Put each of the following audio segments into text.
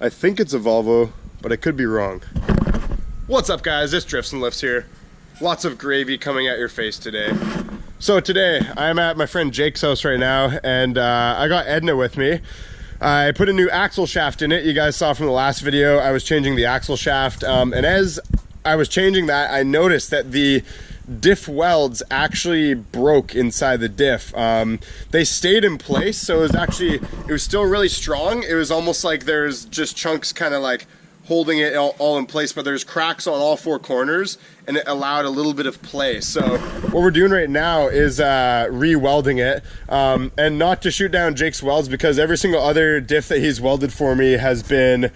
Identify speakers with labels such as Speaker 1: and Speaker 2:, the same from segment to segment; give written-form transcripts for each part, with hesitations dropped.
Speaker 1: I think it's a Volvo, but I could be wrong. What's up guys, it's Drifts and Lifts here. Lots of gravy coming at your face today. So today, I'm at my friend Jake's house right now, and I got Edna with me. I put a new axle shaft in it. You guys saw from the last video, I was changing the axle shaft, and as I was changing that, I noticed that the diff welds actually broke inside the diff. They stayed in place, so it was still really strong. It was almost like there's just chunks kind of like holding it all in place, but there's cracks on all four corners, and it allowed a little bit of play. So what we're doing right now is re-welding it, and not to shoot down Jake's welds, because every single other diff that he's welded for me has been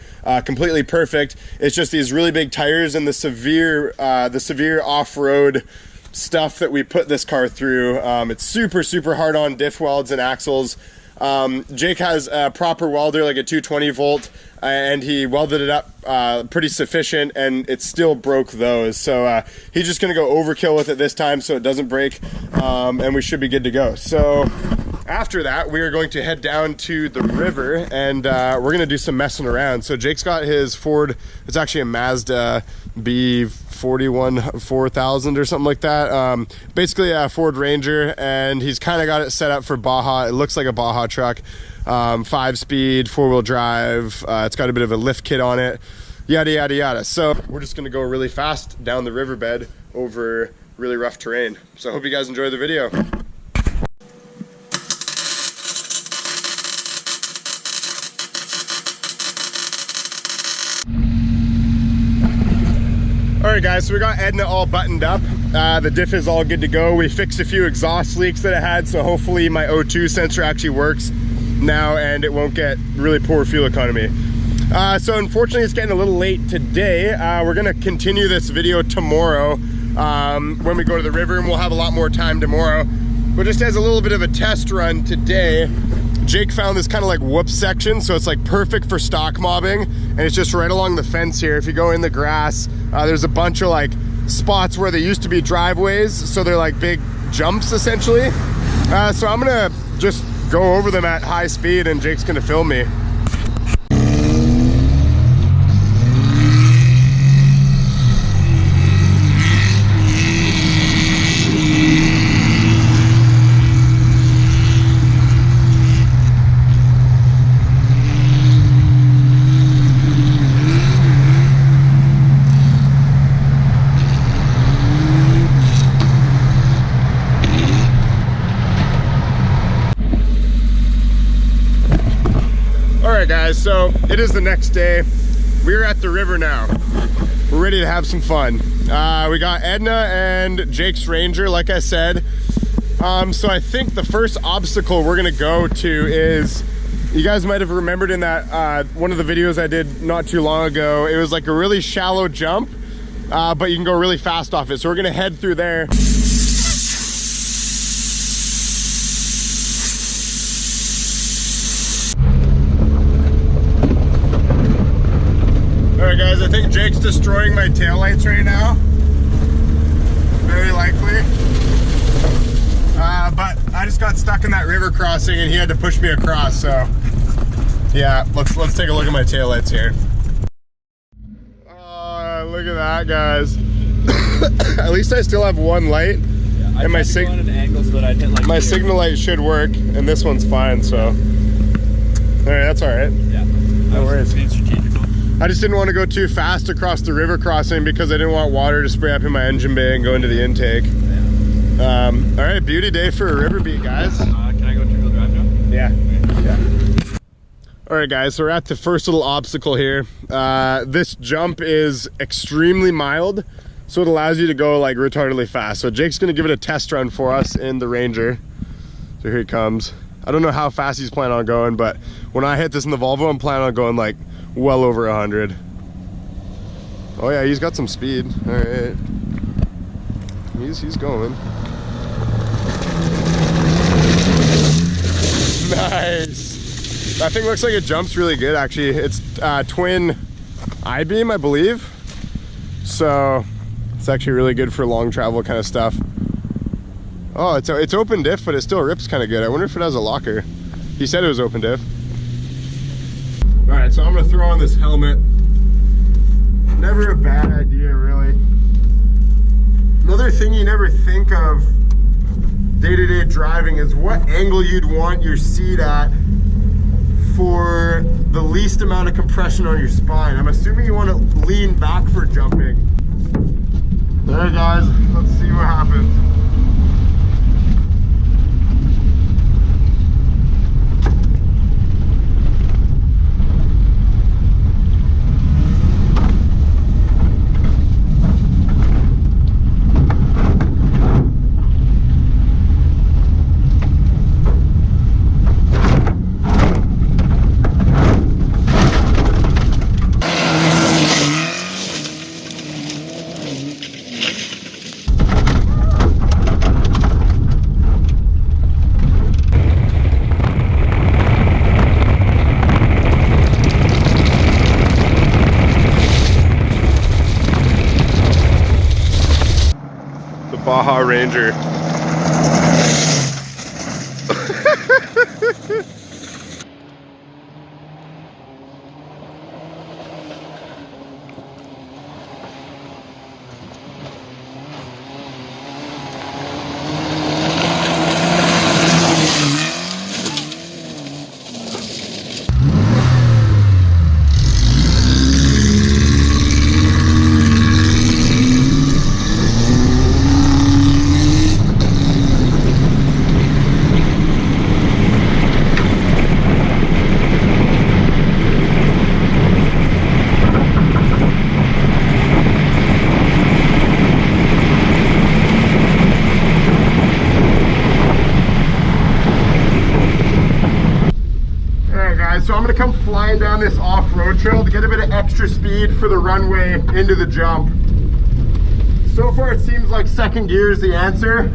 Speaker 1: completely perfect. It's just these really big tires and the severe off-road stuff that we put this car through. It's super hard on diff welds and axles. Jake has a proper welder, like a 220 volt, and he welded it up pretty sufficient, and it still broke those. So he's just gonna go overkill with it this time so it doesn't break, and we should be good to go. So after that, we are going to head down to the river, and we're gonna do some messing around. So Jake's got his Ford, it's actually a Mazda B41 4000 or something like that. Basically a Ford Ranger, and he's kind of got it set up for Baja. It looks like a Baja truck. 5-speed, 4-wheel drive. It's got a bit of a lift kit on it, yada yada yada. So we're just gonna go really fast down the riverbed over really rough terrain. So I hope you guys enjoy the video. Alright guys, so we got Edna all buttoned up. The diff is all good to go. We fixed a few exhaust leaks that it had, so hopefully my O2 sensor actually works now and it won't get really poor fuel economy. So unfortunately it's getting a little late today. We're gonna continue this video tomorrow when we go to the river, and we'll have a lot more time tomorrow. But just as a little bit of a test run today, Jake found this kind of like whoop section, so it's like perfect for stock mobbing, and it's just right along the fence here. If you go in the grass, there's a bunch of like spots where there used to be driveways, so they're like big jumps essentially. So I'm gonna just go over them at high speed, and Jake's gonna film me. Alright guys, so it is the next day. We're at the river now. We're ready to have some fun. We got Edna and Jake's Ranger, like I said. So I think the first obstacle we're gonna go to is, you guys might have remembered in that one of the videos I did not too long ago, it was like a really shallow jump, but you can go really fast off it. So we're gonna head through there. Alright guys, I think Jake's destroying my taillights right now. Very likely. But I just got stuck in that river crossing and he had to push me across, so yeah, let's take a look at my taillights here. Oh, look at that guys. At least I still have one light. Yeah, and my signal light should work, and this one's fine, so. Alright, that's alright. Yeah. No worries. I just didn't want to go too fast across the river crossing because I didn't want water to spray up in my engine bay and go into the intake. Yeah. All right, beauty day for a river beat, guys.
Speaker 2: Can I go 2-wheel drive now?
Speaker 1: Yeah. Okay. Yeah. All right, guys, so we're at the first little obstacle here. This jump is extremely mild, so it allows you to go like retardedly fast. So Jake's gonna give it a test run for us in the Ranger. So here he comes. I don't know how fast he's planning on going, but when I hit this in the Volvo, I'm planning on going like well over 100. Oh yeah, he's got some speed. All right, he's going. Nice. That thing looks like it jumps really good, actually. It's twin I-beam, I believe. So it's actually really good for long travel kind of stuff. Oh, it's open diff, but it still rips kind of good. I wonder if it has a locker. He said it was open diff. All right, so I'm gonna throw on this helmet. Never a bad idea, really. Another thing you never think of day-to-day driving is what angle you'd want your seat at for the least amount of compression on your spine. I'm assuming you want to lean back for jumping. All right, guys, let's see what happens. Baja Ranger. So I'm gonna come flying down this off-road trail to get a bit of extra speed for the runway into the jump. So far it seems like second gear is the answer.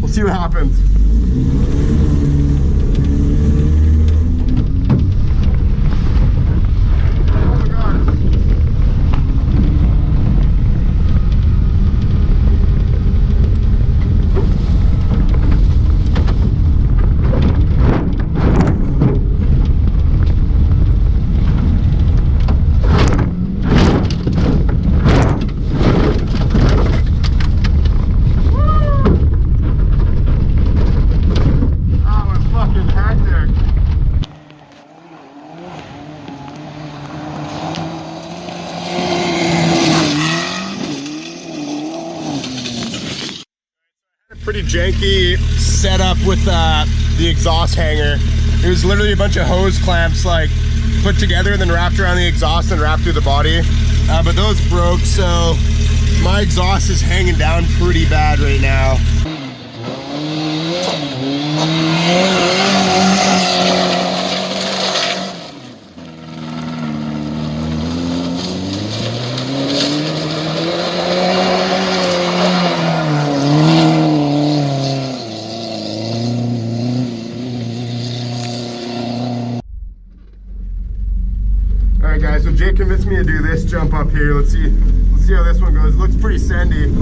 Speaker 1: We'll see what happens. Pretty janky setup with the exhaust hanger. It was literally a bunch of hose clamps like put together and then wrapped around the exhaust and wrapped through the body. But those broke, so my exhaust is hanging down pretty bad right now. Alright guys, so Jake convinced me to do this jump up here. Let's see how this one goes. It looks pretty sandy.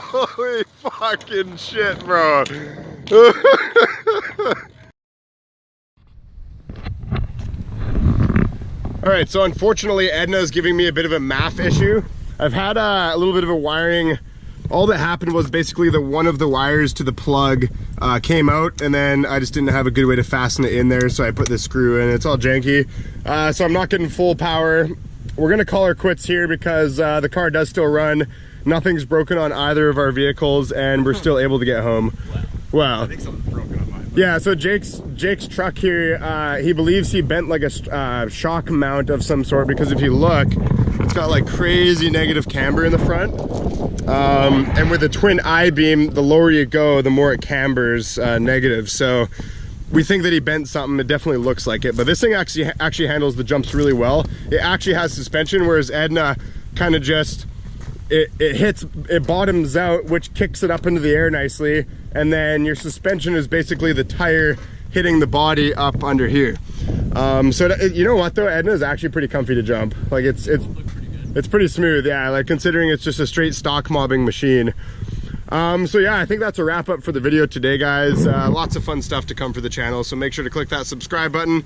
Speaker 1: Holy fucking shit, bro. Alright, so unfortunately Edna's giving me a bit of a MAF issue. I've had a little bit of a wiring. All that happened was basically one of the wires to the plug came out, and then I just didn't have a good way to fasten it in there, so I put this screw in. It's all janky. So I'm not getting full power. We're gonna call her quits here because the car does still run. Nothing's broken on either of our vehicles, and we're still able to get home.
Speaker 2: Wow.
Speaker 1: Wow.
Speaker 2: I think something's broken on mine.
Speaker 1: Yeah, so Jake's truck here, he believes he bent like a shock mount of some sort, because if you look, it's got like crazy negative camber in the front. And with a twin I-beam, the lower you go, the more it cambers negative. So we think that he bent something. It definitely looks like it, but this thing actually handles the jumps really well. It actually has suspension, whereas Edna kind of just, it bottoms out, which kicks it up into the air nicely, and then your suspension is basically the tire hitting the body up under here. So you know what though, Edna is actually pretty comfy to jump. Like it's pretty smooth, yeah, like considering it's just a straight stock mobbing machine. So yeah, I think that's a wrap up for the video today, guys. Lots of fun stuff to come for the channel, so make sure to click that subscribe button.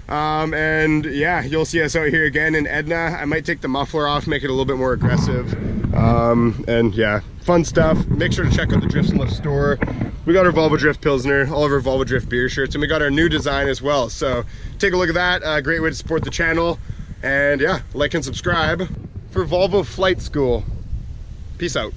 Speaker 1: And yeah, you'll see us out here again in Edna. I might take the muffler off, make it a little bit more aggressive. And yeah, fun stuff. Make sure to check out the Drifts and Lifts store. We got our Volvo Drift Pilsner, all of our Volvo Drift beer shirts, and we got our new design as well. So take a look at that. Great way to support the channel. And yeah, like and subscribe for Volvo Flight School. Peace out.